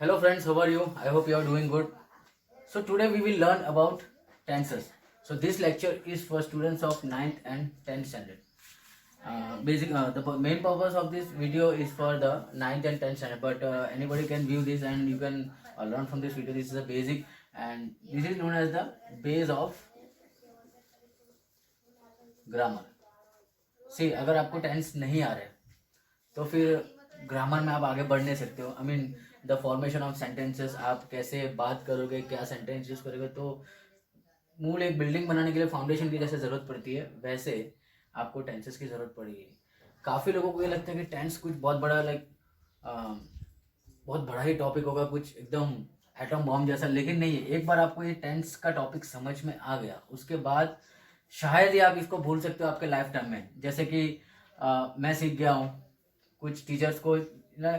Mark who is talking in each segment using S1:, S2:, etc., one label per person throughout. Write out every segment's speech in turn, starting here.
S1: Hello friends, how are you? I hope you are doing good. So today we will learn about tenses. So this lecture is for students of 9th and 10th standard. The main purpose of this video is for the 9th and 10th standard, but anybody can view this and you can learn from this video. This is a basic and this is known as the base of grammar. See अगर आपको tense नहीं आ रहा है तो फिर grammar में आप आगे बढ़ नहीं सकते हो. I mean the formation of sentences, आप कैसे बात करोगे, क्या सेंटेंस यूज करोगे. तो मूल एक बिल्डिंग बनाने के लिए फाउंडेशन की जैसे ज़रूरत पड़ती है वैसे आपको टेंसेस की ज़रूरत पड़ेगी. काफ़ी लोगों को ये लगता है कि टेंस कुछ बहुत बड़ा बहुत बड़ा ही टॉपिक होगा, कुछ एकदम एटम बॉम्ब जैसा, लेकिन नहीं है. एक बार आपको ये टेंस का टॉपिक समझ में आ गया उसके बाद शायद ही आप इसको भूल सकते हो आपके लाइफ टाइम में. जैसे कि मैं सीख गया हूँ, कुछ टीचर्स को ना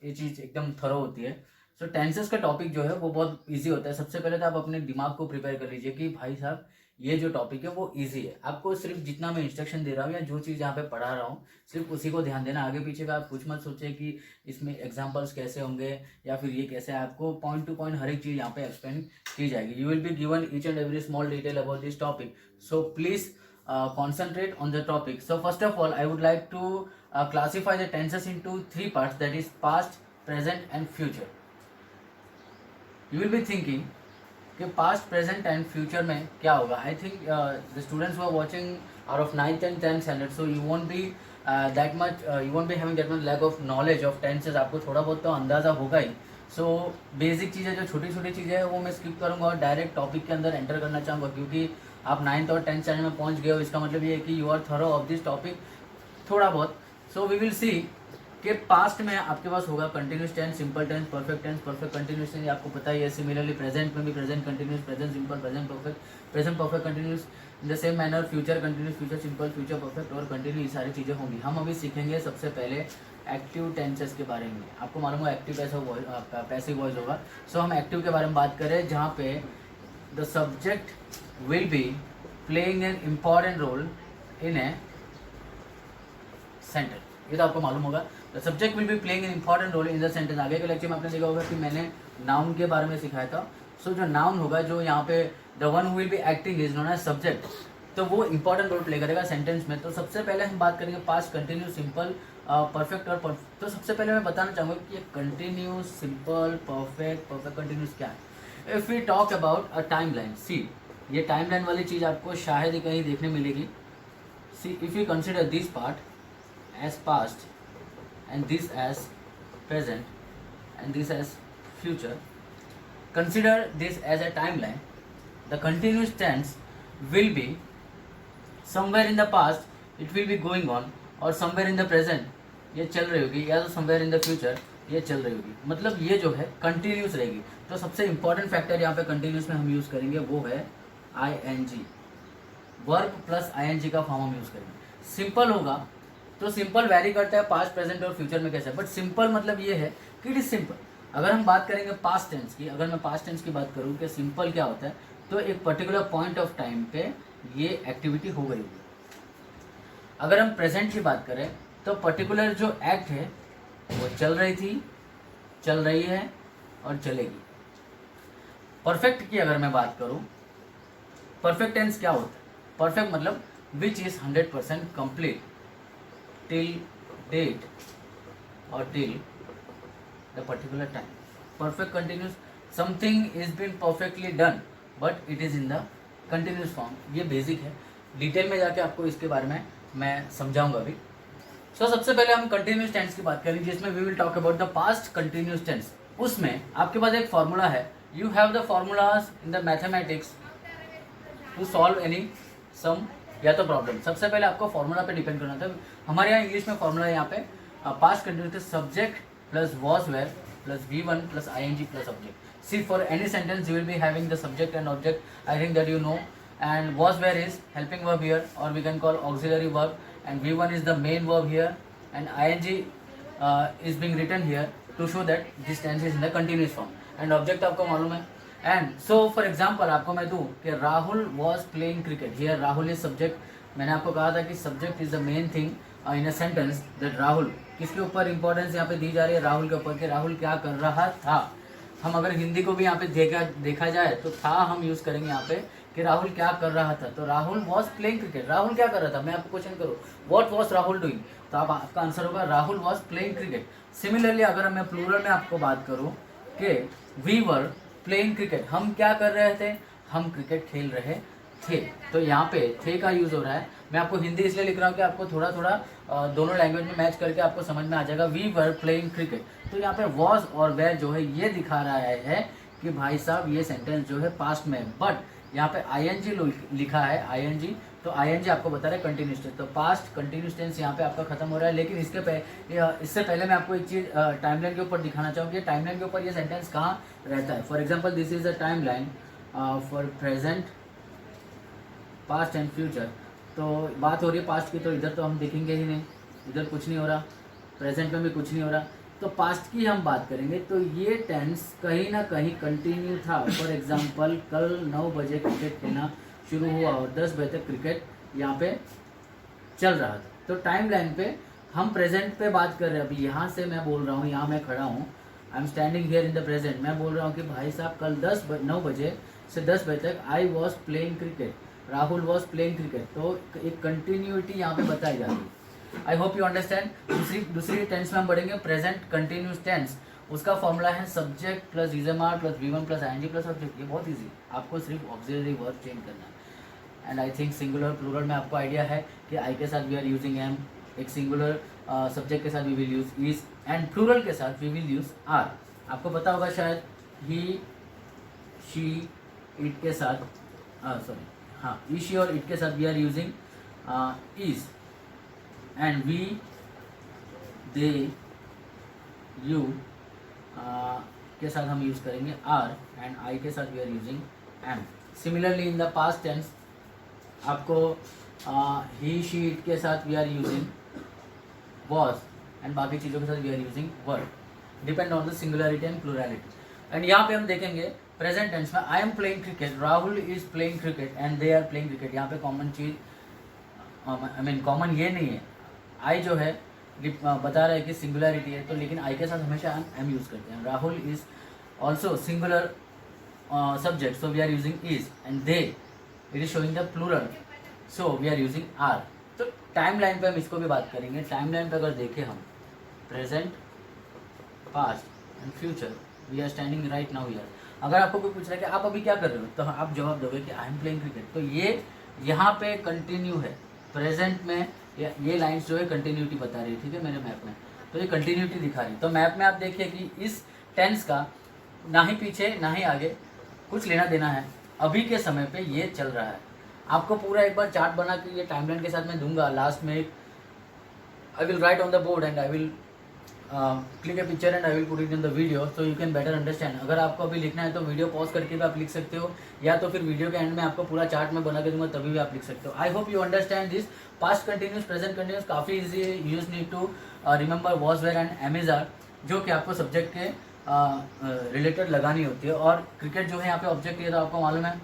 S1: ये चीज़ एकदम थरो होती है. सो टेंसेस का टॉपिक जो है वो बहुत इजी होता है. सबसे पहले तो आप अपने दिमाग को प्रिपेयर कर लीजिए कि भाई साहब ये जो टॉपिक है वो इजी है. आपको सिर्फ जितना मैं इंस्ट्रक्शन दे रहा हूँ या जो चीज़ यहाँ पे पढ़ा रहा हूँ सिर्फ उसी को ध्यान देना. आगे पीछे का आप कुछ मत सोचिए कि इसमें एग्जाम्पल्स कैसे होंगे या फिर ये कैसे. आपको पॉइंट टू पॉइंट हर एक चीज़ यहाँ पे एक्सप्लेन की जाएगी. You will be given each and every small detail about this topic. So please concentrate on the topic. So first of all, I would like to classify the tenses into three parts, that is past, present and future. You will be thinking कि past, present and future में क्या होगा. I think the students who are watching are of 9th and 10th standard, so you won't be having that much lack of knowledge of tenses. आपको थोड़ा बहुत तो अंदाज़ा होगा ही. सो बेसिक चीज़ें जो छोटी छोटी चीज़ें हैं वो मैं स्किप करूँगा और डायरेक्ट टॉपिक के अंदर एंटर करना चाहूँगा, क्योंकि आप 9th और 10th स्टैंडर्ड में पहुँच गए हो. इसका मतलब ये है कि you are thorough of this topic थोड़ा बहुत. सो वी विल सी कि पास्ट में आपके पास होगा continuous tense, simple tense, perfect tense, perfect continuous tense, आपको पता ही है. सिमिलरली प्रेजेंट में भी present continuous, present simple, present perfect continuous. In the same manner future continuous, future simple, future perfect और कंटिन्यू, ये सारी चीज़ें होंगी. हम अभी सीखेंगे सबसे पहले एक्टिव टेंसेस के बारे में. आपको मालूम होगा एक्टिव पैसिव वॉइस होगा. सो हम एक्टिव के बारे में बात करें जहाँ पे the subject will be playing an important role in a sentence. ये तो आपको मालूम होगा. The subject will be playing an important role in the sentence. आगे के लेक्चर में आपने देखा होगा कि मैंने नाउन के बारे में सिखाया था. सो जो नाउन होगा, जो यहाँ पे the one who will be acting is known as subject, तो वो इंपॉर्टेंट रोल प्ले करेगा सेंटेंस में. तो सबसे पहले हम बात करेंगे पास्ट, कंटिन्यूस, सिंपल, परफेक्ट और परफेक्ट. तो सबसे पहले मैं बताना चाहूँगा कि ये कंटिन्यूस, सिंपल, परफेक्ट कंटिन्यूस क्या है. If we talk about a time line, see ये टाइम लाइन वाली चीज़ आपको शायद ही कहीं देखने मिलेगी. See if you consider this part as past and this as present and this as future, consider this as a timeline. The continuous tense will be somewhere in the past, it will be going on, और somewhere in the present ये चल रही होगी, या तो somewhere in the future ये चल रही होगी. मतलब ये जो है कंटिन्यूस रहेगी. तो सबसे इंपॉर्टेंट फैक्टर यहाँ पे कंटिन्यूस में हम यूज़ करेंगे वो है ing. वर्ब प्लस ing का फॉर्म हम यूज़ करेंगे. सिंपल होगा तो सिंपल वैरी करता है पास्ट, प्रेजेंट और फ्यूचर में कैसे, बट सिंपल मतलब ये है कि इट इज सिंपल. अगर हम बात करेंगे पास्ट टेंस की, अगर मैं पास्ट टेंस की बात करूँ कि सिंपल क्या होता है, तो एक पर्टिकुलर पॉइंट ऑफ टाइम पे ये एक्टिविटी हो गई होगी. अगर हम प्रेजेंट की बात करें तो पर्टिकुलर जो एक्ट है वो चल रही थी, चल रही है और चलेगी. परफेक्ट की अगर मैं बात करूँ, परफेक्ट टेंस क्या होता है. परफेक्ट मतलब which is 100% complete till date or till the particular time. Perfect continuous, something is been perfectly done but it is in the continuous form. ये बेसिक है. डिटेल में जाके आपको इसके बारे में मैं समझाऊंगा अभी. सो सबसे पहले हम कंटिन्यूस टेंस की बात करेंगे जिसमें we will talk about the past continuous tense. उसमें आपके पास एक फॉर्मूला है. You have the formulas in the mathematics to solve any sum या तो प्रॉब्लम. सबसे पहले आपको फॉर्मूला पे डिपेंड करना था. हमारे यहाँ इंग्लिश में फॉर्मूला है यहाँ पे past continuous subject plus was were plus V1 plus ing plus object. See for any sentence you will be having the subject and object. I think that you know. And was were is helping verb here और we can call auxiliary verb. And V1 is the main verb here and ing is being written here to show that this tense is in the continuous form. And object आपको मालूम है. And so for example आपको मैं दूँ कि Rahul was playing cricket. Here Rahul is subject. मैंने आपको कहा था कि subject is the main thing in a sentence that Rahul, किसके ऊपर इंपॉर्टेंस यहाँ पे दी जा रही है, राहुल के ऊपर, कि राहुल क्या कर रहा था। हम अगर हिंदी को भी यहाँ पे देखा जाए तो था हम यूज करेंगे यहाँ पे कि राहुल क्या कर रहा था। तो Rahul was playing cricket, Rahul क्या कर रहा था, मैं आपको क्वेश्चन करूँ व्हाट वॉज राहुल डूइंग, तो आप आपका आंसर होगा Rahul was playing cricket. Similarly अगर मैं प्लूरल में आपको बात करूँ कि वी वर प्लेइंग क्रिकेट, हम क्या कर रहे थे, हम क्रिकेट खेल रहे थे। तो यहाँ पे थे का यूज हो रहा है। मैं आपको हिंदी इसलिए लिख रहा हूँ कि आपको थोड़ा थोड़ा दोनों लैंग्वेज में मैच करके आपको समझ में आ जाएगा। वी वर प्लेइंग क्रिकेट, तो यहाँ पे वॉज और वेर जो है ये दिखा रहा है कि भाई साहब ये सेंटेंस जो है पास्ट में, बट यहाँ पे आईएनजी लिखा है, आईएनजी, तो आईएनजी आपको बता रहा है कंटिन्यूस टेंस, तो पास्ट कंटिन्यूस टेंस यहाँ पे आपका खत्म हो रहा है। लेकिन इससे पहले मैं आपको एक चीज टाइमलाइन के ऊपर दिखाना चाहूँगी, टाइमलाइन के ऊपर ये सेंटेंस कहाँ रहता है। For example this is a timeline for present, past and future. तो बात हो रही है पास्ट की, तो इधर तो हम देखेंगे ही नहीं, इधर कुछ नहीं हो रहा, प्रेजेंट में भी कुछ नहीं हो रहा, तो पास्ट की हम बात करेंगे। तो ये टेंस कहीं ना कहीं कंटिन्यू था। फॉर एग्जांपल कल 9 बजे क्रिकेट खेलना शुरू हुआ और 10 बजे तक क्रिकेट यहाँ पे चल रहा था। तो टाइम लाइन पे हम प्रेजेंट पे बात कर रहे हैं। अभी यहाँ से मैं बोल रहा हूँ, यहाँ मैं खड़ा हूँ, I am standing here in the present, मैं बोल रहा हूँ कि भाई साहब कल 9 बजे से 10 बजे तक I was playing cricket, Rahul was playing cricket. तो एक कंटिन्यूटी यहाँ पे बताई जाती है। I hope you understand. दूसरी टेंस में हम बढ़ेंगे, प्रेजेंट कंटिन्यूस टेंस, उसका फॉर्मूला है subject plus is am are plus V1 plus ING plus object. ये बहुत इजी, आपको सिर्फ ऑक्सिलरी वर्ब चेंज करना है। And I think singular plural में आपको आइडिया है कि आई के साथ वी आर यूजिंग एम, एक सिंगुलर सब्जेक्ट के साथ we will use is, and plural के साथ वी विल यूज आर। आपको पता होगा शायद ही, शी, इट के साथ सॉरी हाँ, ई, शी और इट के साथ we are using is, and we, they, you के साथ हम यूज करेंगे आर, एंड आई के साथ we are using am. Similarly in the past tense आपको ही, शी, इट के साथ we are using was, and बाकी चीज़ों के साथ we are using were, depend on the singularity and plurality. And यहाँ पे हम देखेंगे प्रेजेंट टेंस में I am playing cricket, Rahul is playing cricket and they are playing cricket. यहाँ पे कॉमन चीज कॉमन ये नहीं है, आई जो है बता रहा है कि सिंगुलरिटी है, तो लेकिन आई के साथ हमेशा एम यूज करते हैं। Rahul is also singular subject, so we are using is, and they it is showing the plural, so we are using are. तो टाइम लाइन पर हम इसको भी बात करेंगे। टाइम लाइन पर अगर देखें हम, present, past and future, we are standing right now here. अगर आपको कोई पूछ रहा है कि आप अभी क्या कर रहे हो, तो आप जवाब दोगे कि आई एम प्लेइंग क्रिकेट। तो ये यहाँ पे कंटिन्यू है, प्रेजेंट में ये लाइंस जो है कंटिन्यूटी बता रही है, ठीक है, मेरे मैप में, तो ये कंटिन्यूटी दिखा रही है। तो मैप में आप देखिए कि इस टेंस का ना ही पीछे ना ही आगे कुछ लेना देना है, अभी के समय पे ये चल रहा है। आपको पूरा एक बार चार्ट बना के ये टाइमलाइन के साथ मैं दूंगा, लास्ट में I will write on the board and I will click A picture and I will put it in the video, so you can better understand. अगर आपको अभी लिखना है तो वीडियो पॉज करके भी आप लिख सकते हो, या तो फिर वीडियो के एंड में आपको पूरा चार्ट में बना के दूंगा तभी भी आप लिख सकते हो। I hope you understand this. Past continuous, present continuous काफ़ी ईजी है। You just need to remember was, were and am is are, जो कि आपको सब्जेक्ट के रिलेटेड लगानी होती है। और क्रिकेट जो है यहाँ पे ऑब्जेक्ट ये तो आपको मालूम है।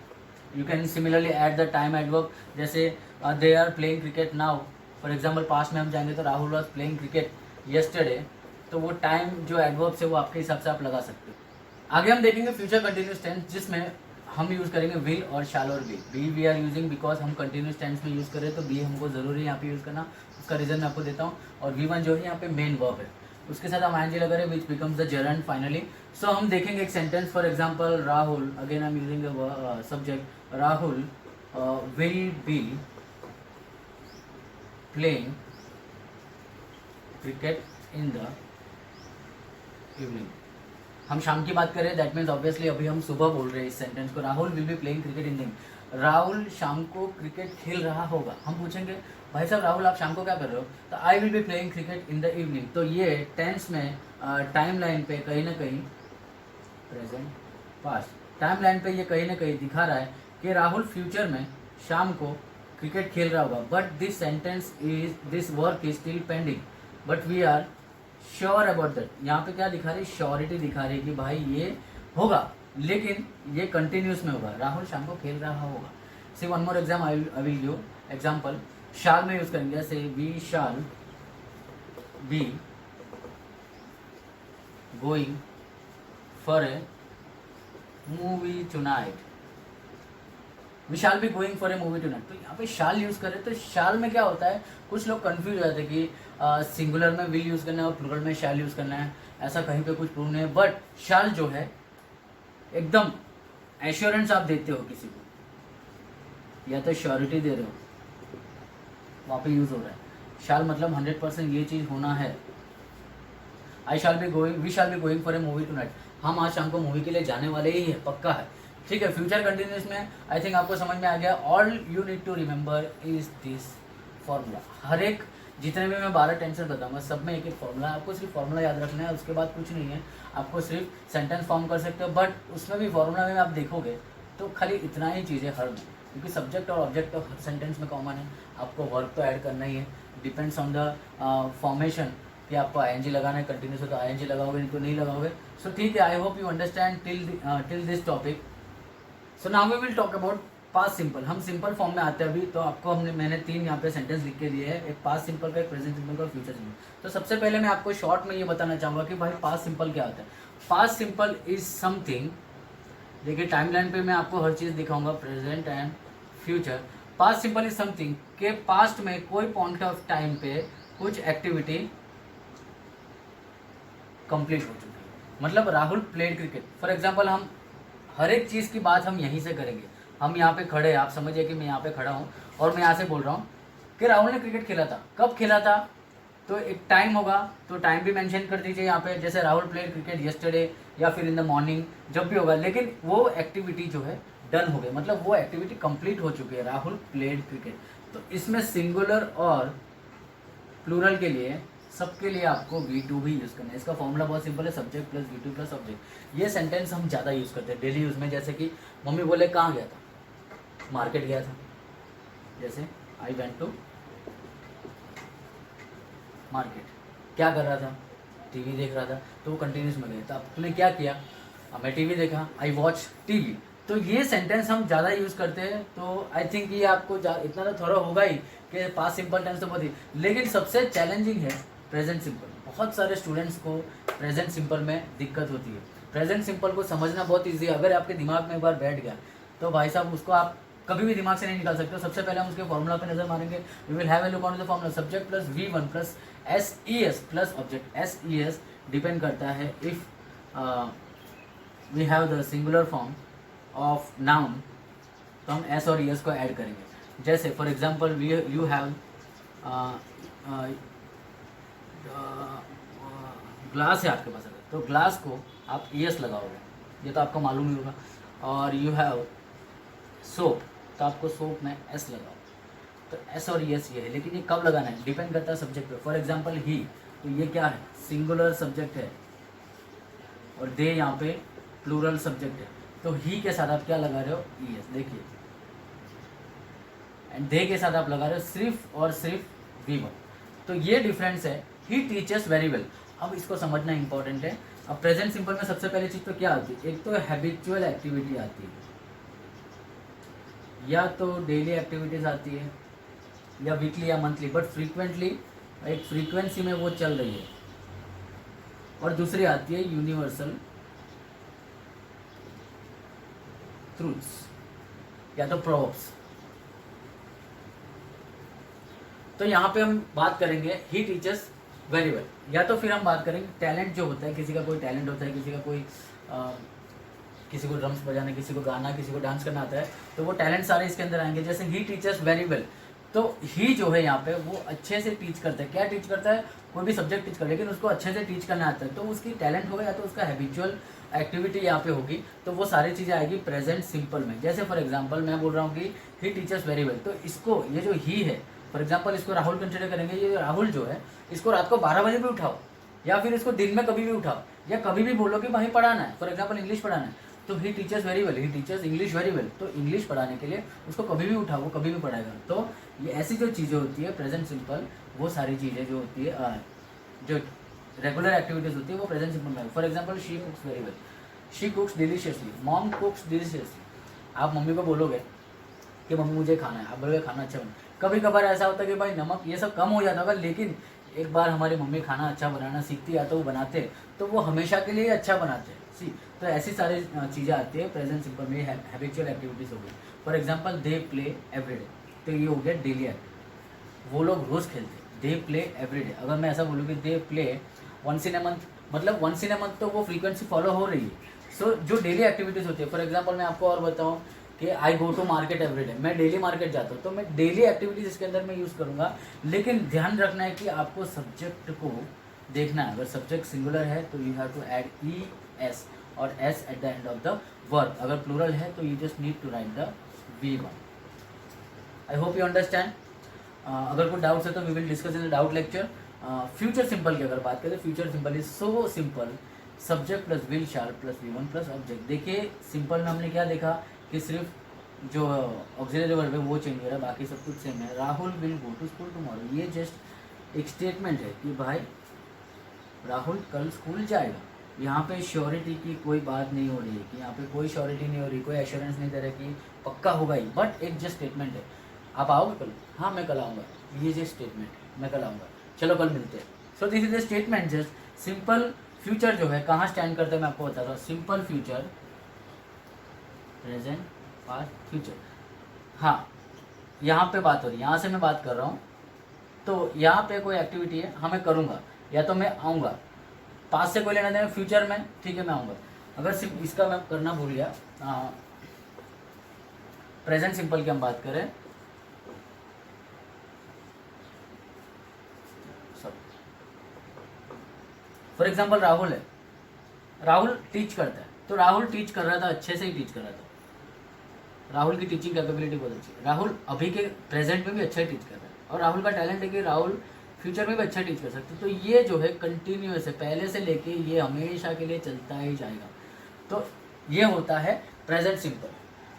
S1: You can similarly at the time adverb, जैसे they are playing cricket now, for example past में हम जाएंगे तो Rahul was playing cricket yesterday, तो वो टाइम जो एडवर्ब है वो आपके हिसाब से आप लगा सकते हो। आगे हम देखेंगे फ्यूचर कंटिन्यूस टेंस, जिसमें हम यूज़ करेंगे विल और शैल और be we are using because हम कंटिन्यूस टेंस में यूज़ करें, तो बी हमको ज़रूरी है यहाँ पे यूज़ करना। उसका रीज़न मैं आपको देता हूँ। और V1 जो है यहाँ पे मेन वर्ब है, उसके साथ हम आईएनजी लगा रहे हैं which becomes the gerund finally. So हम देखेंगे एक sentence, for example Rahul, again I am using the subject, Rahul will be playing cricket in the evening. हम शाम की बात करें, दैट मीन्स ऑब्वियसली अभी हम सुबह बोल रहे हैं इस सेंटेंस को। Rahul will be playing cricket in the, Rahul शाम को क्रिकेट खेल रहा होगा। हम पूछेंगे भाई साहब राहुल आप शाम को क्या कर रहे हो, तो I will be playing cricket in the evening. तो ये टेंस में टाइम लाइन पे कहीं ना कहीं, प्रेजेंट, पास्ट, टाइम लाइन पे ये कहीं ना कहीं दिखा रहा है कि राहुल फ्यूचर में शाम को क्रिकेट खेल रहा होगा। But this sentence is, this work is still pending, but we are sure about that. यहाँ पे क्या दिखा रही है, श्योरिटी दिखा रही है कि भाई ये होगा, लेकिन ये कंटिन्यूस में होगा, राहुल शाम को खेल रहा होगा। See one more exam I will give example, shall में यूज करेंगे, जैसे we shall be going for a movie tonight, we shall be going for a movie tonight. तो यहाँ पे शाल यूज करें तो शाल में क्या होता है, कुछ लोग कंफ्यूज हो जाते हैं कि सिंगुलर में विल यूज करना है और प्लूरल में शाल यूज करना है, ऐसा कहीं पे कुछ प्रूव नहीं है। बट शाल जो है एकदम एश्योरेंस आप देते हो किसी को, या तो श्योरिटी दे रहे हो, वहाँ पे यूज हो रहा है। शाल मतलब 100% ये चीज होना है। I shall be going, we shall be going for a movie tonight, हम आज शाम को मूवी के लिए जाने वाले ही है, पक्का है, ठीक है। फ्यूचर कंटिन्यूस में आई थिंक आपको समझ में आ गया। All you need to remember is this formula. हर एक जितने भी मैं 12 टेंसेस बताऊंगा सब में एक एक फॉर्मूला है, आपको सिर्फ फॉर्मूला याद रखना है, उसके बाद कुछ नहीं है। आपको सिर्फ सेंटेंस फॉर्म कर सकते हो, बट उसमें भी फॉर्मूला में आप देखोगे तो खाली इतना ही चीज़ है हर में, क्योंकि सब्जेक्ट और ऑब्जेक्ट तो हर सेंटेंस में कॉमन है। आपको वर्ब तो ऐड करना ही है, डिपेंड्स ऑन द फॉर्मेशन कि आपको आईएनजी लगाना है, कंटिन्यूस हो तो आईएनजी लगाओगे, नहीं तो नहीं लगाओगे। सो ठीक है, I hope you understand till this topic. So now we will talk about past simple. हम सिंपल फॉर्म में आते हैं अभी, तो आपको मैंने 3 यहाँ पे सेंटेंस लिख के दिए हैं, एक पास्ट सिंपल का, एक प्रेजेंट सिंपल का और फ्यूचर सिंपल। तो सबसे पहले मैं आपको शॉर्ट में ये बताना चाहूँगा कि भाई पास्ट सिंपल क्या होता है। पास्ट सिंपल इज समथिंग, देखिए टाइमलाइन पे मैं आपको हर चीज़ दिखाऊंगा, present and future. Past simple is something के पास्ट में कोई पॉइंट ऑफ टाइम पे कुछ एक्टिविटी कंप्लीट हो चुकी है। मतलब Rahul played cricket, for example हम हर एक चीज़ की बात हम यहीं से करेंगे। हम यहाँ पे खड़े हैं, आप समझिए कि मैं यहाँ पे खड़ा हूँ और मैं यहाँ से बोल रहा हूँ कि राहुल ने क्रिकेट खेला था। कब खेला था, तो एक टाइम होगा, तो टाइम भी मेंशन कर दीजिए यहाँ पे, जैसे राहुल प्लेड क्रिकेट यस्टरडे या फिर इन द मॉर्निंग, जब भी होगा। लेकिन वो एक्टिविटी जो है डन हो गई, मतलब वो एक्टिविटी कंप्लीट हो चुकी है, राहुल प्लेड क्रिकेट। तो इसमें सिंगुलर और प्लूरल के लिए सबके लिए आपको V2 भी यूज़ करना है। इसका फॉर्मूला बहुत सिंपल है, subject plus V2 plus object. ये सेंटेंस हम ज़्यादा यूज़ करते हैं डेली यूज़ में, जैसे कि मम्मी बोले कहाँ गया था, मार्केट गया था। जैसे आई वेंट टू मार्केट, क्या कर रहा था, टीवी देख रहा था, तो वो कंटिन्यूस में गया। तो अब तूने क्या किया, मैं टीवी देखा, आई वॉच टीवी। तो ये सेंटेंस हम ज़्यादा यूज़ करते हैं। तो आई थिंक ये आपको इतना तो थोड़ा होगा ही कि पास्ट सिंपल टेंस तो बहुत ही, लेकिन सबसे चैलेंजिंग है प्रेजेंट सिंपल। बहुत सारे स्टूडेंट्स को प्रेजेंट सिंपल में दिक्कत होती है। प्रेजेंट सिंपल को समझना बहुत ईजी है, अगर आपके दिमाग में एक बार बैठ गया तो भाई साहब उसको आप कभी भी दिमाग से नहीं निकाल सकते हो। सबसे पहले हम उसके फॉर्मूला पे नजर मारेंगे। We will have a look on the formula, subject plus V1 plus SES plus object. SES depend करता है if we have the singular form of noun, तो हम S और ES को ऐड करेंगे। जैसे for example you have glass है आपके पास, अगर तो ग्लास को आप ES लगाओगे, ये तो आपको मालूम ही होगा। और यू हैव सोप, तो आपको सोप में S लगाओ। तो S और ES ये है, लेकिन ये कब लगाना है डिपेंड करता है सब्जेक्ट पे। फॉर एग्जाम्पल ही, तो ये क्या है, सिंगुलर सब्जेक्ट है, और दे यहाँ पे प्लूरल सब्जेक्ट है। तो ही के साथ आप क्या लगा रहे हो, ES, देखिए। एंड दे के साथ आप लगा रहे हो सिर्फ और सिर्फ V1। तो ये डिफरेंस है। ही टीचर्स वेरी वेल। अब इसको समझना इंपॉर्टेंट है। अब प्रेजेंट सिंपल में सबसे पहले चीज़ तो क्या आती है, एक तो हैबिचुअल एक्टिविटी आती है, या तो डेली एक्टिविटीज़ आती है, या वीकली या मंथली, बट फ्रीक्वेंटली एक फ्रीक्वेंसी में वो चल रही है। और दूसरी आती है यूनिवर्सल ट्रूथ्स, या तो प्रोवर्ब्स। तो यहाँ पे हम बात करेंगे ही टीचर्स वेरी वेल, या तो फिर हम बात करेंगे टैलेंट जो होता है, किसी का कोई टैलेंट होता है, किसी का कोई किसी को ड्रम्स बजाना, किसी को गाना, किसी को डांस करना आता है, तो वो टैलेंट सारे इसके अंदर आएंगे। जैसे ही टीचर्स वेरी वेल, तो ही जो है यहाँ पे वो अच्छे से टीच करता है। क्या टीच करता है, कोई भी सब्जेक्ट टीच कर, लेकिन उसको अच्छे से टीच करना आता है, तो उसकी टैलेंट होगा, या तो उसका हैबिचुअल एक्टिविटी यहाँ पे होगी। तो वो सारी चीज़ें आएगी प्रेजेंट सिंपल में। जैसे फॉर एग्जाम्पल मैं बोल रहा हूँ कि ही टीचर्स वेरी वेल, तो इसको ये जो ही है, फॉर एग्जाम्पल इसको राहुल कंसिडर करेंगे। ये राहुल जो है, इसको रात को 12 बजे भी उठाओ, या फिर इसको दिन में कभी भी उठाओ, या कभी भी बोलो कि भाई पढ़ाना है, फॉर एग्जाम्पल इंग्लिश पढ़ाना है, तो ही टीचर्स वेरी वेल, ही टीचर्स इंग्लिश वेरी वेल। तो इंग्लिश पढ़ाने के लिए उसको कभी भी उठाओ, वो कभी भी पढ़ाएगा। तो ये ऐसी जो चीज़ें होती है प्रेजेंट सिंपल, वो सारी चीज़ें जो होती है, जो रेगुलर एक्टिविटीज़ होती है, वो प्रेजेंट सिंपल में। For example she cooks very well, she cooks deliciously, mom cooks deliciously. आप मम्मी को बोलोगे कि मम्मी मुझे खाना है, आप बोलोगे खाना अच्छा बना। कभी कभार ऐसा होता है कि भाई नमक ये सब कम हो जाता होगा, लेकिन एक बार हमारी मम्मी खाना अच्छा बनाना सीखती है तो वो बनाते, तो वो हमेशा के लिए अच्छा बनाते हैं। सी, तो ऐसी सारी चीज़ें आती है प्रेजेंट सिंपल में। हैबिचुअल एक्टिविटीज़ हो गई, for example they play everyday, तो ये हो गया डेली एक्टिविटी, वो लोग रोज़ खेलते हैं। दे प्ले एवरीडे, अगर मैं ऐसा बोलूँ कि they play once in a month, मतलब वंस इन ए मंथ तो वो फ्रीक्वेंसी फॉलो हो रही है। सो जो डेली एक्टिविटीज़ होती है, फॉर एग्जाम्पल मैं आपको और बताऊँ कि आई गो टू मार्केट एवरीडे, मैं डेली मार्केट जाता हूँ, तो मैं डेली एक्टिविटीज़ इसके अंदर मैं यूज़ करूँगा। लेकिन ध्यान रखना है कि आपको सब्जेक्ट को देखना है। अगर सब्जेक्ट सिंगुलर है तो you have to add E S और S at the end of the verb. अगर प्लूरल है तो you just need to write the V1। I hope you understand. अगर कोई डाउट्स है तो we will discuss in the doubt lecture. Future simple की अगर बात करें, future simple is so simple, subject plus will shall plus V1 plus object. देखिए simple में हमने क्या देखा कि सिर्फ जो ऑक्सिलरी वर्ब है वो चेंज हो रहा है, बाकी सब कुछ सेम है। Rahul will go to school tomorrow, ये जस्ट एक स्टेटमेंट है कि भाई राहुल कल स्कूल जाएगा। यहाँ पे श्योरिटी की कोई बात नहीं हो रही है, कि यहाँ पे कोई श्योरिटी नहीं हो रही, कोई एश्योरेंस नहीं दे रहा कि पक्का होगा ही, बट एक जस्ट स्टेटमेंट है। आप आओगे कल? हाँ मैं कल आऊँगा, ये जस्ट स्टेटमेंट है, मैं कल आऊँगा, चलो कल मिलते हैं। So this is the statement. Just simple future जो है कहाँ स्टैंड करते हैं मैं आपको बता रहा हूँ। Simple future, present, past, future. हाँ यहाँ पे बात हो रही है, यहाँ से मैं बात कर रहा हूँ, तो यहाँ पे कोई एक्टिविटी है, हाँ मैं करूँगा या तो मैं आऊँगा, पास से कोई लेना देना, फ्यूचर में ठीक है मैं आऊँगा। अगर सिर्फ इसका मैं करना भूल गया, प्रेजेंट सिंपल की हम बात करें, सब फॉर एग्जांपल राहुल है, राहुल टीच करता है, तो राहुल टीच कर रहा था, अच्छे से ही टीच कर रहा था, राहुल की टीचिंग कैपेबिलिटी बहुत अच्छी है। राहुल अभी के प्रेजेंट में भी अच्छा टीच कर रहा है, और राहुल का टैलेंट है कि राहुल फ्यूचर में भी अच्छा टीच कर सकते। तो ये जो है कंटिन्यूअस है, पहले से लेके ये हमेशा के लिए चलता ही जाएगा। तो ये होता है प्रेजेंट सिंपल।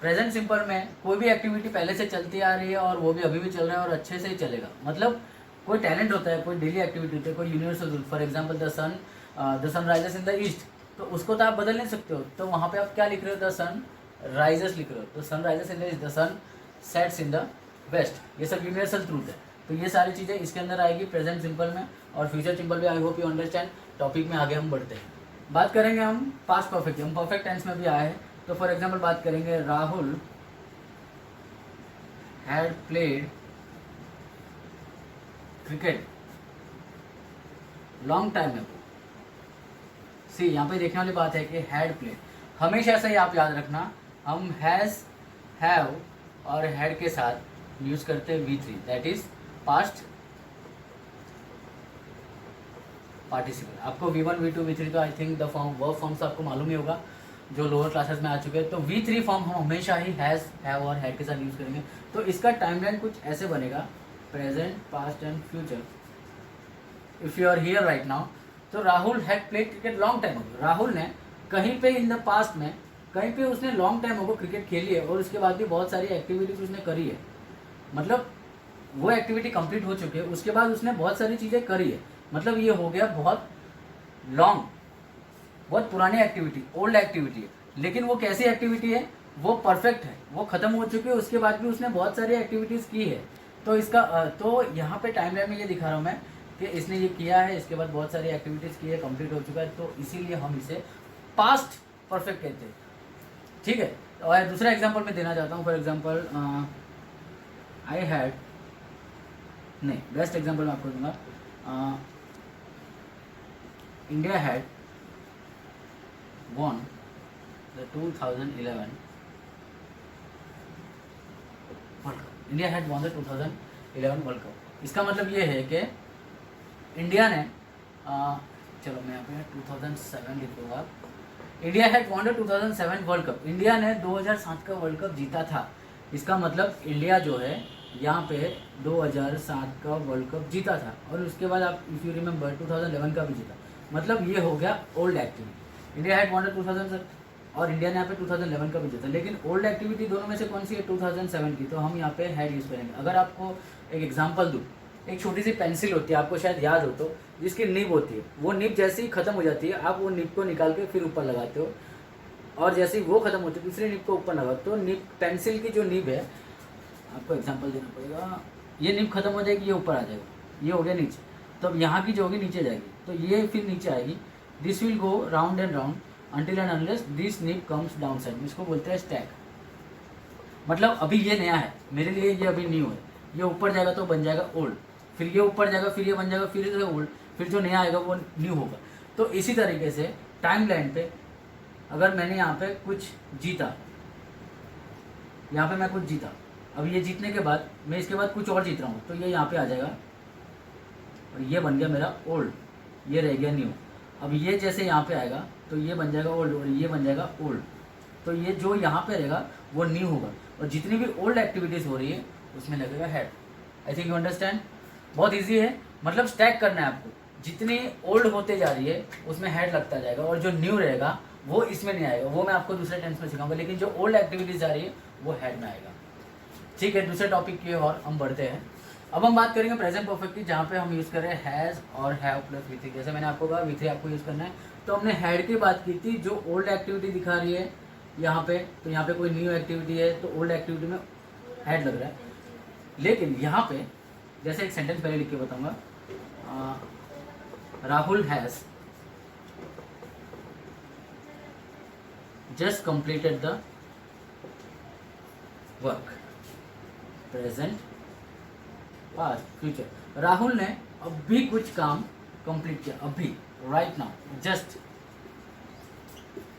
S1: प्रेजेंट सिंपल में कोई भी एक्टिविटी पहले से चलती आ रही है और वो भी अभी भी चल रहा है और अच्छे से ही चलेगा। मतलब कोई टैलेंट होता है, कोई डेली एक्टिविटी होती है, कोई universal rule, for example the sun rises in the east, तो उसको तो आप बदल नहीं सकते हो, तो वहाँ पे आप क्या लिख रहे हो, द सन राइजेस लिख रहे हो, तो sun rises in the east, the sun sets in the west. ये सब यूनिवर्सल ट्रूथ है। तो ये सारी चीज़ें इसके अंदर आएगी प्रेजेंट सिंपल में, और फ्यूचर सिंपल भी। I hope you understand. Topic में आगे हम बढ़ते हैं, बात करेंगे हम पास्ट परफेक्ट। हम परफेक्ट टेंस में भी आए हैं, तो फॉर एग्जांपल बात करेंगे, Rahul had played cricket long time ago. See यहाँ पे देखने वाली बात है कि हैड प्लेड, हमेशा से ही आप याद रखना, हम हैज़, हैव और हैड के साथ यूज करते हैं V3, that is past participle. आपको V1, V2, V3 तो I think the form, verb forms आपको मालूम ही होगा जो लोअर क्लासेस में आ चुके हैं। तो V3 फॉर्म हम हमेशा ही हैज़, हैव और हैड के साथ यूज करेंगे। तो इसका टाइमलाइन कुछ ऐसे बनेगा, present, past and future. If you are here right now, तो Rahul had played cricket long time ago. Rahul ने कहीं पे इन द पास्ट में, कहीं पे उसने लॉन्ग टाइम अगो क्रिकेट खेली है, और उसके बाद भी बहुत सारी एक्टिविटीज उसने करी है। मतलब वो एक्टिविटी कंप्लीट हो चुकी है, उसके बाद उसने बहुत सारी चीज़ें करी है। मतलब ये हो गया बहुत लॉन्ग, बहुत पुरानी एक्टिविटी, ओल्ड एक्टिविटी है। लेकिन वो कैसी एक्टिविटी है, वो परफेक्ट है, वो खत्म हो चुकी है, उसके बाद भी उसने बहुत सारी एक्टिविटीज़ की है। तो इसका तो यहाँ पे टाइमलाइन में ये दिखा रहा हूँ मैं कि इसने ये किया है, इसके बाद बहुत सारी एक्टिविटीज़ की है, कंप्लीट हो चुका है, तो इसीलिए हम इसे पास्ट परफेक्ट कहते हैं। ठीक है। और दूसरा एग्जाम्पल मैं देना चाहता हूँ, फॉर एग्जाम्पल आई हैड, नहीं बेस्ट एग्जाम्पल मैं आपको दूंगा, India had won the 2011 world cup. India had won the 2011 world cup. इसका मतलब ये है कि इंडिया ने चलो मैं यहाँ पे 2007 लिख दूँगा, India had won the 2007 world cup. India ने 2007 का वर्ल्ड कप जीता था। इसका मतलब इंडिया जो है यहाँ पे 2007 का वर्ल्ड कप जीता था, और उसके बाद आप इफ़ यू रिमेंबर 2011 का भी जीता। मतलब ये हो गया old activity. India had won 2000 और इंडिया ने यहाँ पे 2011 का भी जीता। लेकिन ओल्ड एक्टिविटी दोनों में से कौन सी है, 2007 की, तो हम यहाँ पे हैड यूज़ करेंगे। अगर आपको एक एग्जांपल दूँ, एक छोटी सी पेंसिल होती है, आपको शायद याद हो, तो जिसकी निब होती है, वो निब जैसे ही खत्म हो जाती है, आप वो निब को निकाल के फिर ऊपर लगाते हो, और जैसे ही वो खत्म होती है दूसरी निब को ऊपर लगाते हो। निब, पेंसिल की जो निब है, आपको एग्जाम्पल देना पड़ेगा, ये निब खत्म हो जाएगी, ये ऊपर आ जाएगा, ये हो गया नीचे। तो अब यहाँ की जो होगी नीचे जाएगी, तो ये फिर नीचे आएगी, this will go round and round until and unless this Neeb comes down side, इसको बोलते हैं स्टैक। मतलब अभी ये नया है मेरे लिए, ये अभी न्यू है, ये ऊपर जाएगा तो बन जाएगा ओल्ड, फिर ये ऊपर जाएगा, फिर ये बन जाएगा, फिर से ओल्ड, फिर जो नया आएगा वो न्यू होगा। तो इसी तरीके से टाइम लाइन पे अगर मैंने यहाँ पे कुछ जीता, यहाँ पे मैं कुछ जीता, अब ये जीतने के बाद मैं इसके बाद कुछ और जीत रहा हूँ, तो ये यहाँ पे आ जाएगा और ये बन गया मेरा ओल्ड, ये रह गया न्यू। अब ये जैसे यहाँ पे आएगा तो ये बन जाएगा ओल्ड और ये बन जाएगा ओल्ड, तो ये जो यहाँ पे रहेगा वो न्यू होगा, और जितनी भी ओल्ड एक्टिविटीज़ हो रही है उसमें लगेगा head. I think you understand, बहुत ईजी है, मतलब स्टैक करना है आपको, जितनी ओल्ड होते जा रही है उसमें हेड लगता जाएगा, और जो न्यू रहेगा वो इसमें नहीं आएगा, वो मैं आपको दूसरे टेंस में सिखाऊंगा, लेकिन जो ओल्ड एक्टिविटीज़ आ रही है वो हेड में आएगा। ठीक है, दूसरे टॉपिक की और हम बढ़ते हैं। अब हम बात करेंगे प्रेजेंट परफेक्ट की, जहाँ पे हम यूज़ कर रहे हैं हैज़ और हैव प्लस V3। जैसे मैंने आपको कहा V3 आपको यूज़ करना है, तो हमने हैड की बात की थी, जो ओल्ड एक्टिविटी दिखा रही है यहाँ पे, तो यहाँ पे कोई न्यू एक्टिविटी है तो ओल्ड एक्टिविटी में हैड लग रहा है। लेकिन यहाँ पे जैसे एक सेंटेंस पहले लिख के बताऊँगा, Rahul has just completed the work, present past future. Rahul ने अभी कुछ काम कंप्लीट किया, अभी राइट नाउ, जस्ट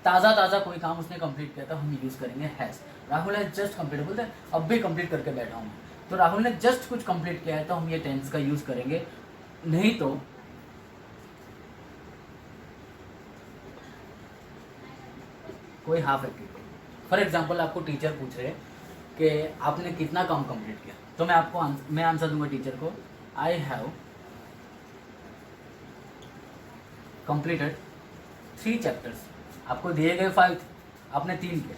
S1: ताज़ा ताज़ा कोई काम उसने कंप्लीट किया, तो हम यूज़ करेंगे has. Rahul has just complete, बोलते हैं अभी कंप्लीट करके बैठा हूँ, तो राहुल ने जस्ट कुछ कंप्लीट किया है तो हम ये टेंस का यूज़ करेंगे, नहीं तो कोई हाफ एक्टिविटी। फॉर एग्जाम्पल आपको टीचर पूछ रहे हैं कि आपने कितना काम कंप्लीट किया, तो मैं आंसर दूंगा टीचर को, आई हैव कंप्लीटेड 3 चैप्टर्स। आपको दिए गए 5, आपने 3 किया,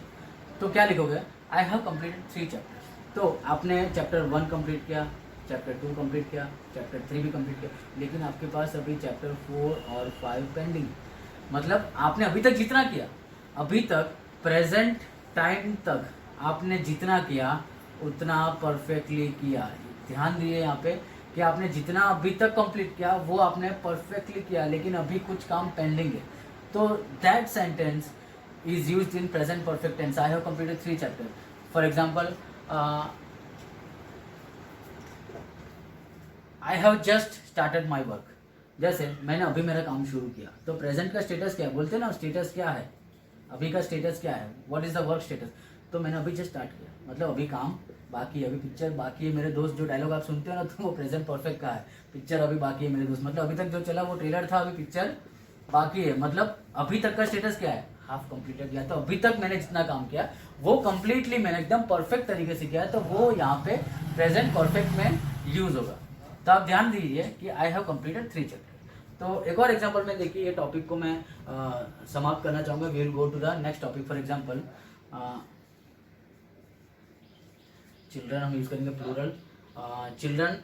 S1: तो क्या लिखोगे, आई हैव कंप्लीटेड 3 चैप्टर्स। तो आपने चैप्टर 1 कंप्लीट किया, चैप्टर 2 कंप्लीट किया, चैप्टर 3 भी कंप्लीट किया, लेकिन आपके पास अभी चैप्टर 4 और 5 पेंडिंग, मतलब आपने अभी तक जितना किया, अभी तक प्रेजेंट टाइम तक आपने जितना किया उतना परफेक्टली किया। ध्यान दिए यहाँ पे कि आपने जितना अभी तक कंप्लीट किया वो आपने परफेक्टली किया, लेकिन अभी कुछ काम पेंडिंग है, तो that sentence is used in present perfect tense. I have completed 3 chapter. For example, I have just started my work, जैसे मैंने अभी मेरा काम शुरू किया, तो प्रेजेंट का स्टेटस क्या है, बोलते हैं ना स्टेटस क्या है, अभी का स्टेटस क्या है, what is the work status, तो मैंने अभी जस्ट स्टार्ट किया, मतलब अभी काम बाकी है, अभी पिक्चर बाकी है। मेरे दोस्त जो डायलॉग आप सुनते हो ना, तो वो प्रेजेंट परफेक्ट का है, पिक्चर अभी बाकी है मेरे दोस्त, मतलब अभी तक जो चला वो ट्रेलर था, अभी पिक्चर बाकी है, मतलब अभी तक का स्टेटस क्या है, हाफ कंप्लीटेड गया। तो अभी तक मैंने जितना काम किया वो कंप्लीटली मैंने एकदम परफेक्ट तरीके से किया, तो वो यहाँ पे प्रेजेंट परफेक्ट में यूज होगा। तो आप ध्यान दीजिए कि आई हैव कंप्लीटेड 3 चैप्टर। तो एक और एग्जांपल में देखिए, ये टॉपिक को मैं समाप्त करना चाहूँगा। We will go to the next topic. For example, children हम यूज करेंगे प्लूरल, चिल्ड्रन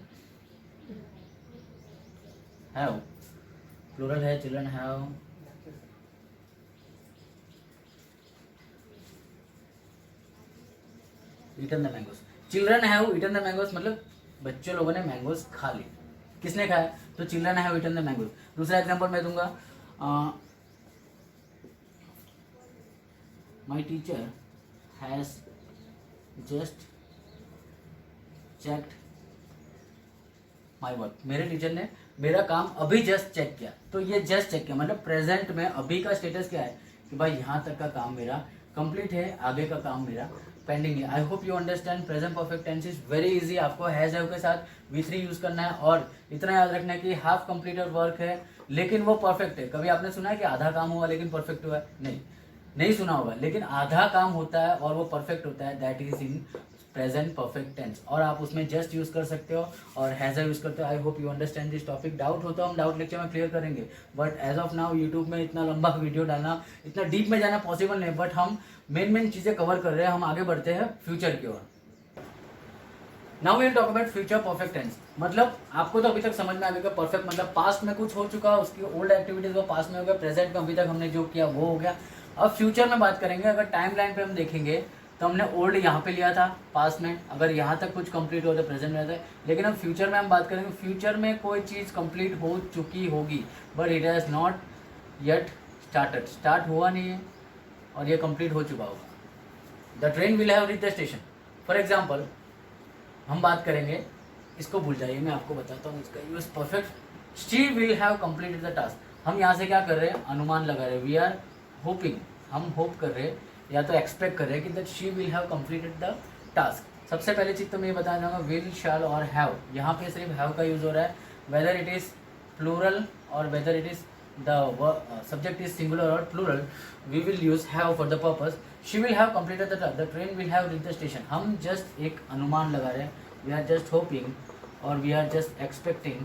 S1: हैव, प्लूरल है, children have eaten the mangoes. Children have eaten the mangoes मतलब बच्चों लोगों ने मैंगोस खा ली। किसने खाया, तो children have eaten the mangoes. दूसरा एग्जांपल मैं दूंगा, my teacher has just checked my work. मेरे टीचर ने मेरा काम अभी जस्ट चेक किया, तो ये जस्ट चेक किया मतलब प्रेजेंट में अभी का स्टेटस क्या है कि भाई यहाँ तक का काम मेरा कंप्लीट है, आगे का काम मेरा पेंडिंग है। I hope you understand. Present perfect tense is very easy. आपको हैज हैव के साथ V3 यूज करना है, और इतना याद रखना है कि हाफ कंप्लीटेड वर्क है लेकिन वो परफेक्ट है। कभी आपने सुना है कि आधा काम हुआ लेकिन परफेक्ट हुआ है? नहीं सुना होगा, लेकिन आधा काम होता है और वो परफेक्ट होता है, that is in present perfect tense. और आप उसमें जस्ट यूज कर सकते हो और हैज यूज करते हो। I hope you understand this topic. Doubt हो तो हम डाउट लेक्चर में क्लियर करेंगे, but as of now YouTube में इतना लंबा वीडियो डालना, इतना डीप में जाना पॉसिबल नहीं, बट हम मेन चीजें कवर कर रहे हैं। हम आगे बढ़ते हैं फ्यूचर की ओर। Now we will talk about future perfect tense. मतलब आपको तो अभी तक समझ में आ गया परफेक्ट मतलब पास्ट में कुछ हो चुका, उसकी ओल्ड एक्टिविटीज वो पास्ट में हो गया, प्रेजेंट में अभी तक हमने जो किया वो हो गया। अब फ्यूचर में बात करेंगे। अगर टाइम लाइन पे हम देखेंगे तो हमने ओल्ड यहाँ पे लिया था पास में, अगर यहाँ तक कुछ कंप्लीट हो तो प्रेजेंट में रहता है। लेकिन अब फ्यूचर में हम बात करेंगे, फ्यूचर में कोई चीज़ कंप्लीट हो चुकी होगी but it has not yet started, start हुआ नहीं है और ये कंप्लीट हो चुका होगा। The train will have reach the station. For example हम बात करेंगे, इसको भूल जाइए, मैं आपको बताता हूँ इसका use perfect. She will have completed the task. हम यहाँ से क्या कर रहे हैं, अनुमान लगा रहे हैं, वी आर होपिंग, हम होप कर रहे हैं या तो एक्सपेक्ट कर रहे हैं कि that she will have completed the task. सबसे पहले चीज़ तो मैं ये बताना चाहूँगा, विल शैल और हैव, यहाँ पे सिर्फ हैव का यूज़ हो रहा है, वेदर इट इज़ प्लूरल और whether it is the subject is singular और plural, we will use have for the purpose. She will have completed the task, the train will have reach the station. हम just एक अनुमान लगा रहे हैं, we are just hoping और we are just expecting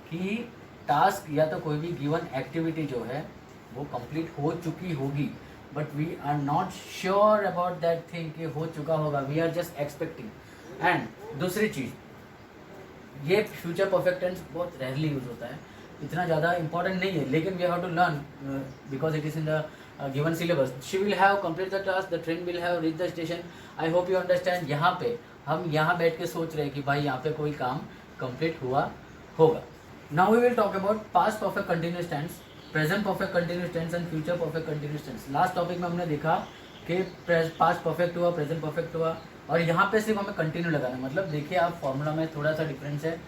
S1: कि task या तो कोई भी गिवन एक्टिविटी जो है वो कंप्लीट हो चुकी होगी, but we are not sure about that thing कि हो चुका होगा, we are just expecting. And दूसरी चीज़, ये फ्यूचर परफेक्ट टेंस बहुत रेयरली यूज होता है, इतना ज़्यादा इंपॉर्टेंट नहीं है, लेकिन we have to learn because it is in the given syllabus. She will have complete the task, the train will have reach the station. I hope you understand. यहाँ पे हम यहाँ बैठ के सोच रहे हैं कि भाई यहाँ पे कोई काम कंप्लीट हुआ होगा। Now we will talk about past perfect continuous tense, present perfect continuous tense and future perfect continuous tense. Last topic में हमने देखा कि पास्ट परफेक्ट हुआ, प्रेजेंट परफेक्ट हुआ, और यहाँ पे सिर्फ हमें कंटिन्यू लगाना है। मतलब देखिए आप फॉर्मूला में थोड़ा सा डिफरेंस है,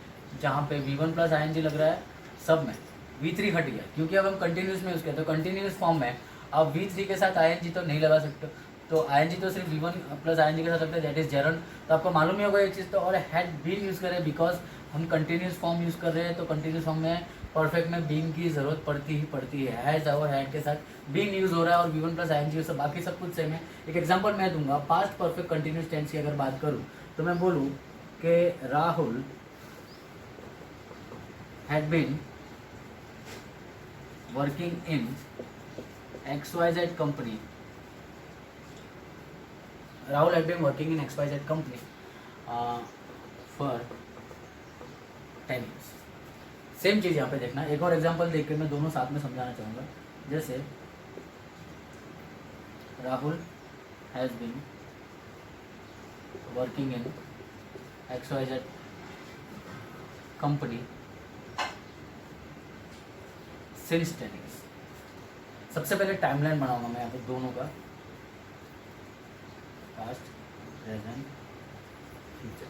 S1: जहाँ पे V1 प्लस ING लग रहा है सब में, V3 हट गया क्योंकि अब हम कंटिन्यूस में यूज़ किया, तो कंटिन्यूस फॉर्म में अब V3 के साथ ING तो नहीं लगा सकते, तो ING तो सिर्फ V1 प्लस ING के साथ लगता है, दैट इज जेरन। तो आपको मालूम ही होगा एक चीज़ तो, और हैड बीन यूज़ करें बिकॉज हम कंटिन्यूस फॉर्म यूज़ कर रहे हैं, तो कंटिन्यूस फॉर्म में परफेक्ट में बीन की ज़रूरत पड़ती है। हैज़ और हैड के साथ बीन यूज़ हो रहा है और V1 प्लस ING सब, बाकी सब कुछ सेम है। एक एग्जांपल मैं दूंगा, पास्ट परफेक्ट कंटिन्यूस टेंस की अगर बात करूँ तो मैं बोलूँ कि Rahul had been working in XYZ company. Rahul had been working in XYZ company for 10 years. Same चीज़ यहाँ पे देखना, एक और एग्जांपल देख के मैं दोनों साथ में समझाना चाहूँगा। जैसे Rahul has been working in XYZ company since 10 years। सबसे पहले टाइमलाइन बनाऊंगा मैं यहाँ पे दोनों का, past, present, future.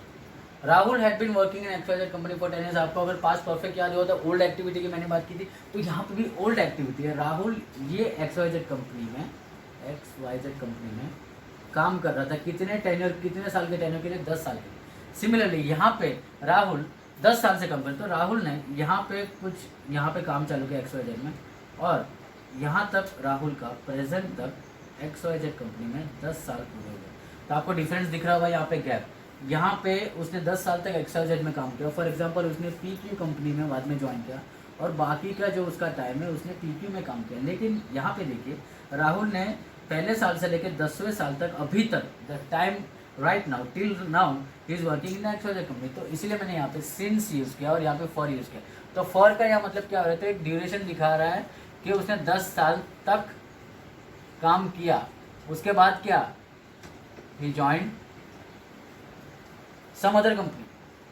S1: Rahul had been working in XYZ company for 10 years। आपको अगर पास्ट परफेक्ट याद हो तो ओल्ड एक्टिविटी की मैंने बात की थी, तो यहाँ पे भी ओल्ड एक्टिविटी है। राहुल ये XYZ कंपनी में काम कर रहा था, कितने टेन्योर, कितने साल के टेन्योर के लिए, 10 साल के लिए। सिमिलरली यहाँ पे राहुल 10 साल से कम कर, तो राहुल ने यहाँ पे कुछ यहाँ पे काम चालू किया XYZ में, और यहाँ तक राहुल का प्रेजेंट तक XYZ कंपनी में 10 साल पूरे हो गए। तो आपको डिफरेंस दिख रहा होगा यहाँ पे गैप। यहाँ पे उसने 10 साल तक XYZ में काम किया, फॉर एग्जांपल उसने PQ कंपनी में बाद में ज्वाइन किया, और बाकी का जो उसका टाइम है उसने PQ में काम किया। लेकिन यहाँ पे देखिए राहुल ने पहले साल से लेकर 10वें साल तक, अभी तक the time right now till now he is working in XYZ company. तो इसीलिए मैंने यहाँ पे सिंस यूज़ किया और यहाँ पे फॉर यूज़ किया। तो फॉर का यहाँ मतलब क्या हो रहा है, तो एक ड्यूरेशन दिखा रहा है कि उसने 10 साल तक काम किया, उसके बाद क्या, he joined some other company.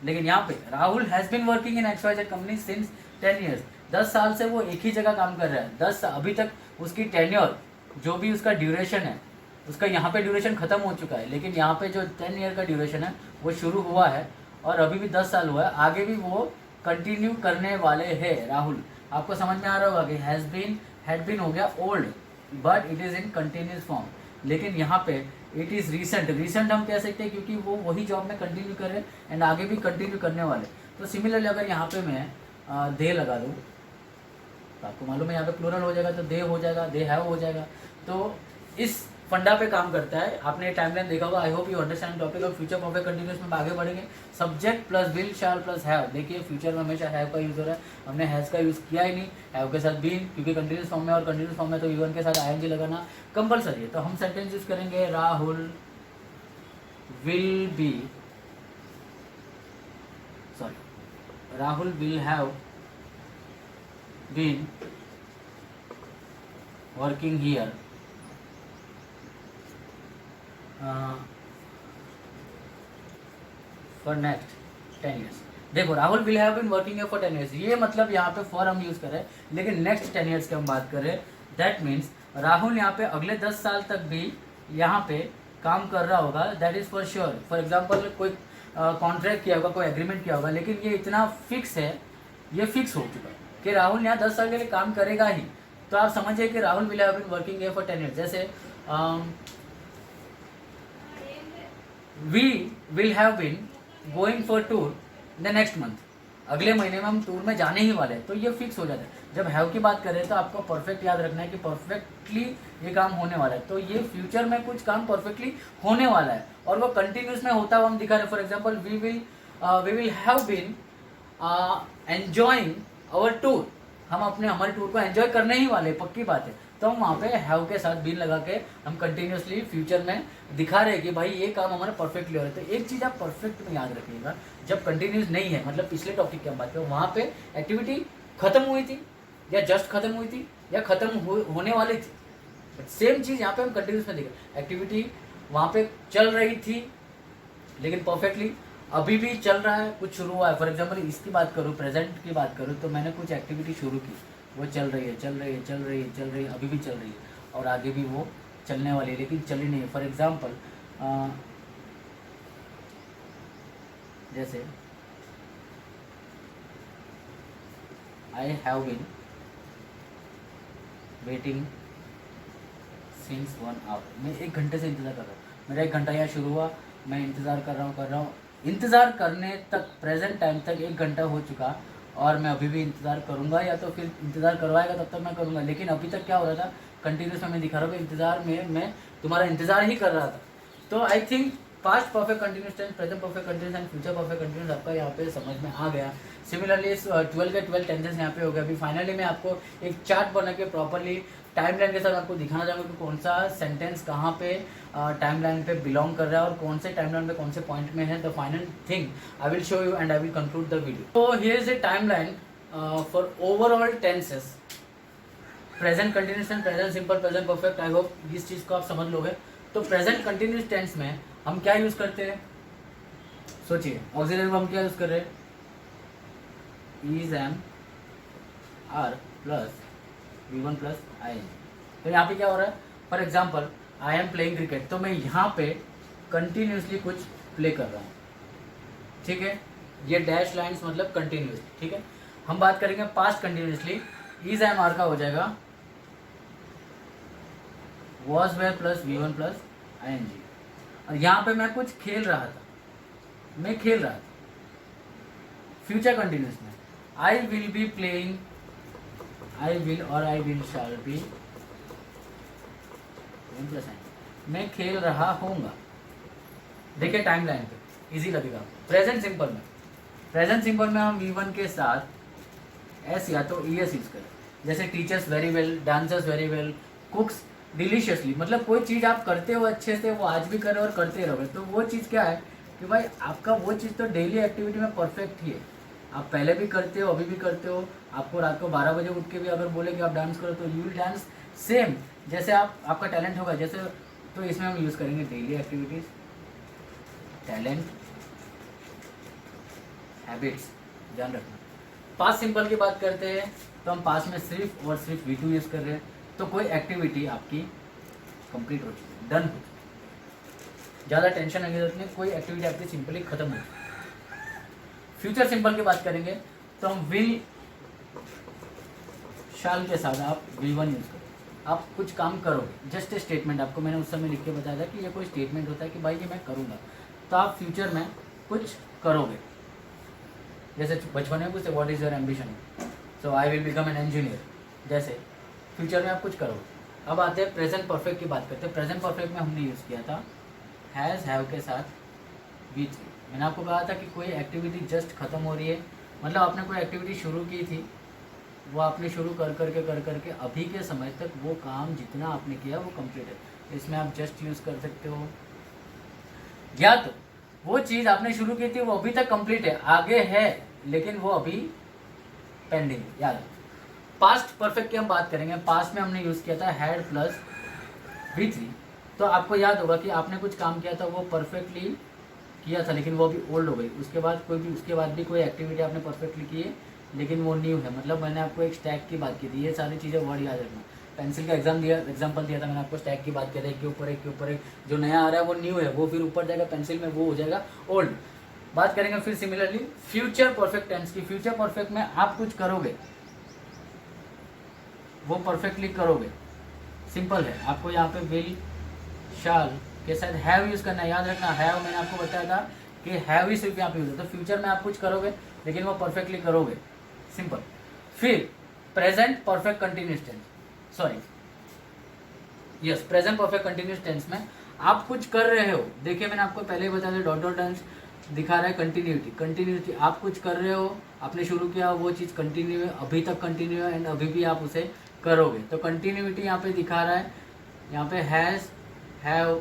S1: लेकिन यहाँ पे Rahul has been working in XYZ company since 10 years। 10 साल से वो एक ही जगह काम कर रहा है, 10 अभी तक उसकी टेन्योर जो भी उसका ड्यूरेशन है, उसका यहाँ पे ड्यूरेशन खत्म हो चुका है, लेकिन यहाँ पे जो 10 ईयर का ड्यूरेशन है वो शुरू हुआ है और अभी भी 10 साल हुआ है, आगे भी वो कंटिन्यू करने वाले हैं। राहुल, आपको समझ में आ रहा होगा कि हैड बीन हो गया old, but it is in continuous form. लेकिन यहाँ पे इट इज़ रिसेंट हम कह सकते हैं क्योंकि वो वही जॉब में कंटिन्यू कर रहे हैं एंड आगे भी कंटिन्यू करने वाले। तो सिमिलरली अगर यहाँ पे मैं दे लगा दूँ तो आपको मालूम है यहाँ पे प्लूरल हो जाएगा, तो दे हो जाएगा, दे हैव हो जाएगा। तो इस फंडा पे काम करता है। आपने टाइमलाइन देखा होगा। आई होप यू अंडरस्टैंड टॉपिक। और फ्यूचर परफेक्ट कंटिन्यूअस में आगे बढ़ेंगे। Subject plus will shell plus have. देखिए फ्यूचर में हमेशा हैव का यूज़ हो रहा है, हमने हैज़ का यूज़ किया ही नहीं। हैव के साथ बीन, क्योंकि कंटिन्यूस फॉर्म में, और कंटिन्यूस फॉर्म में तो वी1 के साथ आईएनजी लगाना कंपलसरी है। तो हम सेंटेंस यूज करेंगे Rahul will have been working here for next 10 years. देखो Rahul will have been working for 10 years, ये मतलब यहाँ पे फॉर हम यूज कर रहे हैं, लेकिन नेक्स्ट 10 ईयर्स की हम बात कर रहे हैं। दैट मीन्स राहुल यहाँ पे अगले 10 साल तक भी यहाँ पे काम कर रहा होगा, that is for sure. For example कोई कॉन्ट्रैक्ट किया होगा, कोई एग्रीमेंट किया होगा, लेकिन ये इतना फिक्स है, ये फिक्स हो चुका है कि राहुल यहाँ 10 साल के लिए काम करेगा ही। तो आप समझिए कि Rahul will have been working for 10 years. जैसे we will have been going for tour the next month, अगले महीने में हम टूर में जाने ही वाले हैं, तो ये फिक्स हो जाता है। जब हैव की बात करें तो आपको परफेक्ट याद रखना है कि परफेक्टली ये काम होने वाला है, तो ये फ्यूचर में कुछ काम परफेक्टली होने वाला है और वो कंटिन्यूस में होता हुआ हम दिखा रहे हैं। For example we will have been enjoying our tour, हम अपने हमारे टूर को एंजॉय करने ही वाले, पक्की बात है। तो हम वहाँ पे हैव के साथ बीन लगा के हम कंटिन्यूसली फ्यूचर में दिखा रहे हैं कि भाई ये काम हमारा परफेक्टली हो रहा है। तो एक चीज़ आप परफेक्ट में याद रखिएगा, जब कंटिन्यूस नहीं है, मतलब पिछले टॉपिक की हम बात करें, वहाँ पे एक्टिविटी खत्म हुई थी या जस्ट खत्म हुई थी या खत्म होने वाली थी, सेम चीज़ यहाँ पे हम कंटिन्यूस में देखें, एक्टिविटी वहाँ पे चल रही थी लेकिन परफेक्टली अभी भी चल रहा है, कुछ शुरू हुआ है। फॉर एग्जाम्पल इसकी बात करूँ, प्रेजेंट की बात करूँ, तो मैंने कुछ एक्टिविटी शुरू की, वो चल रही है, चल रही है, चल रही है, चल रही है, अभी भी चल रही है और आगे भी वो चलने वाली है, लेकिन चली नहीं है। फॉर एग्जाम्पल जैसे I have been waiting since 1 hour, मैं 1 घंटे से इंतज़ार कर रहा हूँ, मेरा 1 घंटा यहाँ शुरू हुआ, मैं इंतज़ार कर रहा हूँ, इंतज़ार करने तक प्रेजेंट टाइम तक 1 घंटा हो चुका और मैं अभी भी इंतज़ार करूँगा, या तो फिर इंतज़ार करवाएगा तब तक मैं करूँगा। लेकिन अभी तक क्या हो रहा था, कंटिन्यूस मैं दिखा रहा हूँ, इंतज़ार में मैं तुम्हारा इंतज़ार ही कर रहा था। तो I think past perfect continuous tense, present perfect continuous and future perfect continuous आपका यहाँ पे समझ में आ गया। सिमिलरली 12 के 12 टेंसेस यहाँ पे हो गया। अभी फाइनली मैं आपको एक चार्ट बना के प्रॉपरली टाइमलाइन के साथ आपको दिखाना चाहूँगा कि कौन सा सेंटेंस कहाँ पे टाइमलाइन पे बिलोंग कर रहा है और कौन से टाइमलाइन पे कौन से पॉइंट में है। The final thing I will show you and I will conclude the video. तो here is a timeline for overall tenses, present continuous and present simple, present perfect. I hope इस चीज़ को आप समझ लोगे। तो प्रेजेंट कंटिन्यूस टेंस में हम क्या यूज़ करते हैं, सोचिए, ऑक्सिलरी वर्ब हम क्या यूज़ कर रहे हैं, is am are plus V1 plus I. तो यहाँ पे क्या हो रहा है, for example I am playing cricket, तो मैं यहाँ पे कंटिन्यूसली कुछ प्ले कर रहा हूँ, ठीक है। ये डैश लाइन्स मतलब कंटिन्यूस, ठीक है। हम बात करेंगे past continuously, is am are का हो जाएगा was were plus V1 plus ING। और यहाँ पे मैं कुछ खेल रहा था, मैं खेल रहा था। फ्यूचर कंटिन्यूस में I will be playing, I will और आई विल शैल बी, मैं खेल रहा होऊंगा। देखिए टाइमलाइन पे इजी लगेगा। प्रेजेंट सिंपल में, प्रेजेंट सिंपल में हम V1 के साथ एस या तो ES यूज करें, जैसे teachers very well, dancers very well, cooks deliciously. मतलब कोई चीज़ आप करते हो अच्छे से, वो आज भी करो और करते रहोगे, तो वो चीज़ क्या है कि भाई आपका वो चीज़ तो डेली एक्टिविटी में परफेक्ट ही है। आप पहले भी करते हो, अभी भी करते हो। आपको रात को 12 बजे उठ के भी अगर बोले कि आप डांस करो तो यू विल डांस सेम, जैसे आपका टैलेंट होगा जैसे। तो इसमें हम यूज़ करेंगे डेली एक्टिविटीज़, टैलेंट, हैबिट्स, ध्यान रखना। पास्ट सिंपल की बात करते हैं तो हम पास्ट में सिर्फ और सिर्फ V2 यूज़ कर रहे हैं, तो कोई एक्टिविटी आपकी कंप्लीट हो चुकी है, डन हो चुकी है, ज़्यादा टेंशन नहीं जरूरत नहीं, कोई एक्टिविटी आपकी सिंपली खत्म हो चुकी है। फ्यूचर सिंपल की बात करेंगे तो हम विल शाल के साथ आप V1 यूज़ करो, आप कुछ काम करोगे, जस्ट ए स्टेटमेंट। आपको मैंने उस समय लिख के बताया था कि ये कोई स्टेटमेंट होता है कि भाई ये मैं करूँगा, तो आप फ्यूचर में कुछ करोगे। जैसे बचपन में पूछते what is your ambition, so I will become an engineer, जैसे फ्यूचर में आप कुछ करोगे। अब आते हैं प्रेजेंट परफेक्ट की बात करते हैं। प्रेजेंट परफेक्ट में हमने यूज़ किया था हैज़ हैव के साथ बीच। मैंने आपको कहा था कि कोई एक्टिविटी जस्ट खत्म हो रही है, मतलब आपने कोई एक्टिविटी शुरू की थी, वो आपने शुरू कर करके अभी के समय तक वो काम जितना आपने किया वो कंप्लीट है। इसमें आप जस्ट यूज़ कर सकते हो, या तो वो चीज़ आपने शुरू की थी वो अभी तक कंप्लीट है, आगे है लेकिन वो अभी पेंडिंग है, याद है। पास्ट परफेक्ट की हम बात करेंगे। पास्ट में हमने यूज़ किया था हैड प्लस V3 तो आपको याद होगा कि आपने कुछ काम किया था, वो परफेक्टली किया था, लेकिन वो अभी ओल्ड हो गई। उसके बाद भी कोई एक्टिविटी आपने परफेक्टली की है, लेकिन वो न्यू है। मतलब मैंने आपको एक स्टैक की बात की थी, ये सारी चीज़ें वर्ड याद रखना। पेंसिल का एग्जाम्पल दिया था मैंने आपको, स्टैक की बात किया था, एक के ऊपर एक, जो नया आ रहा है वो न्यू है, वो फिर ऊपर जाएगा पेंसिल में, वो हो जाएगा ओल्ड। बात करेंगे फिर सिमिलरली फ्यूचर परफेक्ट टेंस की। फ्यूचर परफेक्ट में आप कुछ करोगे, वो परफेक्टली करोगे। सिंपल है, आपको यहाँ पे विल, शाल के साथ हैव यूज करना है। याद रखना, हैव मैंने आपको बताया था कि हैव ही सिर्फ यहाँ पे यूज है। तो फ्यूचर में आप कुछ करोगे, लेकिन वो परफेक्टली करोगे, सिंपल। फिर present perfect continuous tense, sorry yes, present perfect continuous tense में आप कुछ कर रहे हो। देखिए मैंने आपको पहले ही बताया था, डॉट डॉट टेंस दिखा रहा है कंटिन्यूटी। आप कुछ कर रहे हो, आपने शुरू किया, वो चीज़ कंटिन्यू है, अभी तक कंटिन्यू है, एंड अभी भी आप उसे करोगे। तो कंटिन्यूटी यहाँ पे दिखा रहा है। यहाँ पे हैज़, हैव,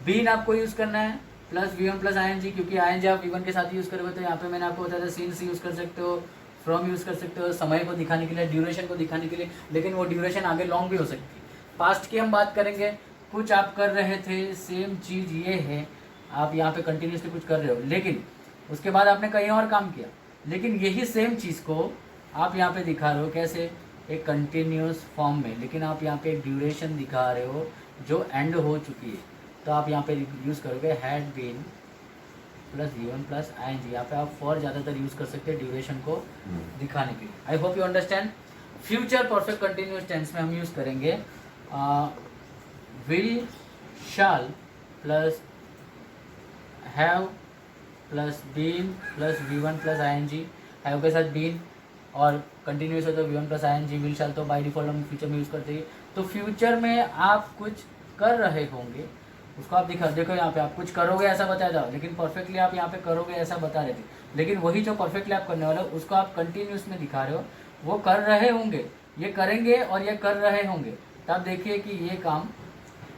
S1: बीन आपको यूज़ करना है, plus V one plus I N G, क्योंकि आई एन जी आप वी वन के साथ यूज़ करोगे। तो यहाँ पे मैंने आपको बताया था सिंस यूज़ कर सकते हो, फ्रॉम यूज़ कर सकते हो, समय को दिखाने के लिए, ड्यूरेशन को दिखाने के लिए, लेकिन वो ड्यूरेशन आगे लॉन्ग भी हो सकती है। पास्ट की हम बात करेंगे, कुछ आप कर रहे थे, सेम चीज़ ये है, आप यहाँ पे कंटिन्यूसली कुछ कर रहे हो, लेकिन उसके बाद आपने कहीं और काम किया, लेकिन यही सेम चीज़ को आप यहाँ पे दिखा रहे हो, कैसे, एक कंटिन्यूस फॉर्म में, लेकिन आप यहाँ पे एक ड्यूरेशन दिखा रहे हो जो एंड हो चुकी है। तो आप यहाँ पे यूज़ करोगे had been plus V one plus I N G. यहाँ पे आप फॉर ज़्यादातर यूज़ कर सकते हैं ड्यूरेशन को दिखाने के लिए। I hope you understand. Future perfect continuous tense में हम यूज़ करेंगे will, shall plus have plus been plus V one plus I N G. Have के साथ बीन और कंटिन्यूस है तो V one plus I N G. Will, shall तो by default हम फ्यूचर में यूज़ करते हैं। तो फ्यूचर में आप कुछ कर रहे होंगे, उसको आप देखो यहाँ पे आप कुछ करोगे ऐसा बताया था, लेकिन परफेक्टली आप यहाँ पे करोगे ऐसा बता रहे थे, लेकिन वही जो परफेक्टली आप करने वाले हो उसको आप कंटिन्यूस में दिखा रहे हो। वो कर रहे होंगे, ये करेंगे और ये कर रहे होंगे, तो आप देखिए कि ये काम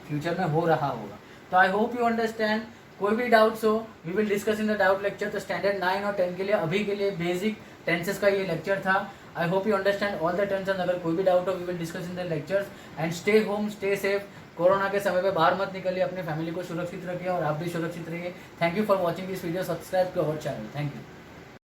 S1: फ्यूचर में हो रहा होगा। तो आई होप यू अंडरस्टैंड। कोई भी डाउट्स हो, we will discuss in the doubt lecture. तो स्टैंडर्ड 9 और 10 के लिए अभी के लिए बेसिक टेंसेस का ये लेक्चर था। I hope you understand all the tenses. अगर कोई भी डाउट हो, we will discuss in the lectures. And stay home, stay safe. Corona के समय पे बाहर मत निकलिए, अपने फैमिली को सुरक्षित रखिए और आप भी सुरक्षित रहिए। Thank you for watching this video. Subscribe to our channel. Thank you.